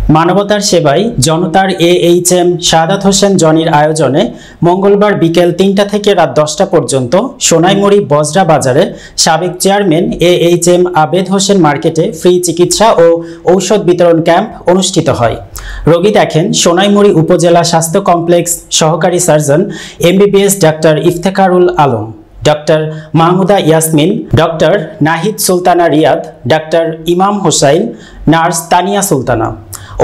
মানবতার সেবায় জনতার AHM শাহাদাত হোসেন জনির আয়োজনে মঙ্গলবার বিকেল ৩টা থেকে রাত ১০টা পর্যন্ত সোনাইমুড়ি বজরা বাজারে সাবেক চেয়ারম্যান AHM আবেদ হোসেন মার্কেটে ফ্রি চিকিৎসা ও ঔষধ বিতরণ ক্যাম্প অনুষ্ঠিত হয়। রোগী দেখেন সোনাইমুড়ি উপজেলা স্বাস্থ্য কমপ্লেক্স সহকারী সার্জন MBBS ডাক্তার Iftekharul Alam, doctor Mahmuda Yasmin, doctor Nahid Sultana Riyad, doctor Imam Hossain, nurse Tania Sultana.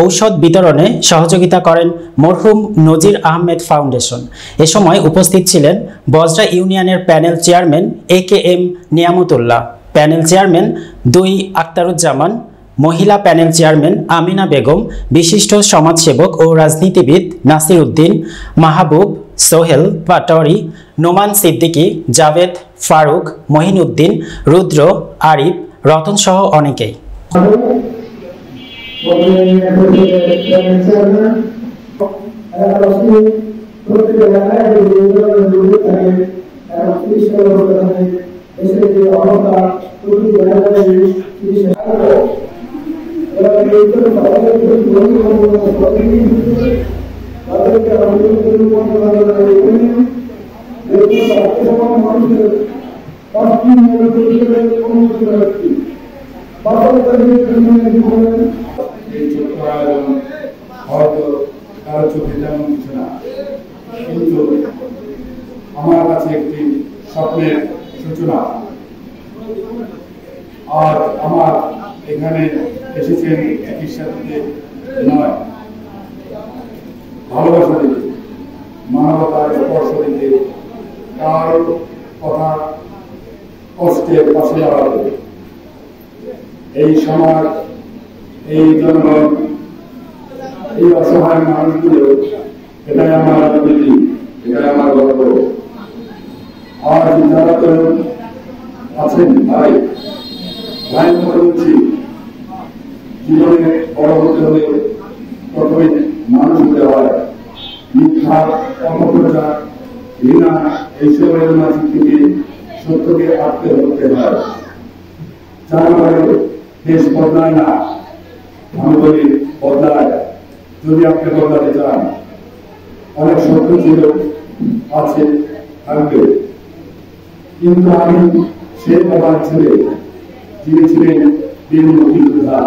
ঔষধ বিতরণে সহযোগিতা করেন মরহুম নজির আহমেদ ফাউন্ডেশন। এ সময় উপস্থিত ছিলেন বজরা ইউনিয়নের panel chairman AKM Niamatullah, panel chairman ২ Aktaruzzaman, মহিলা প্যানেল চেয়ারম্যান আমিনা বেগম, বিশিষ্ট সমাজসেবক ও রাজনীতিবিদ নাসির উদ্দিন, মাহবুব, সোহেল পাটোয়ারি, নোমান সিদ্দিকী, জাভেদ, ফারুক, মহিনুদ্দিন, রুদ্র, আরিফ, রতন সহ অনেকেই। কিন্তু আমার কাছে একটি স্বপ্নের সূচনা। আর আমার এখানে এসেছেন চিকিৎসা দিতে নয়, ভালোবাসা দিতে, মানবতার স্পর্শ দিতে, তার কথা কষ্টের পাশে দাঁড়াতে। এই সমাজ, এই জনগণ, এই অসহায় মানুষগুলো, এটাই আমার নীতি, এটাই আমার গর্ব। আর যারা তো আছেন ভাই বলছি, জীবনে বড় হতে হলে প্রথমে মানুষ হতে হয়। মিথ্যা, অপপ্রচার, ঘৃণা এইসবের মাঝে থেকে সত্যকে আঁকতে হতে হয়। যার ফলে দেশ বদলায় না, আমি বলি বদলায়। যদি আপনি বদলাতে চান, অনেক সত্য ছিল, আছে, থাকবে। কিন্তু আমি সে বাবার ছেলে, যিনি ছিলেন বীর মুক্তিযোদ্ধা।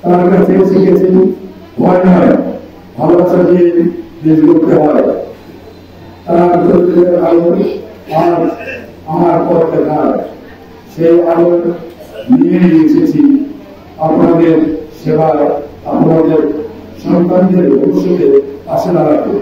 তার কাছে শিখেছি ভয় নয়, ভালোবাসা দিয়ে দেশ করতে হয়। তার চরিত্রের আলো আর আমার পথ দেখায়, সেই আলো নিয়ে এসেছি আপনাদের সেবায়, আপনাদের সন্তানদের ভবিষ্যতে পাশে দাঁড়াতে।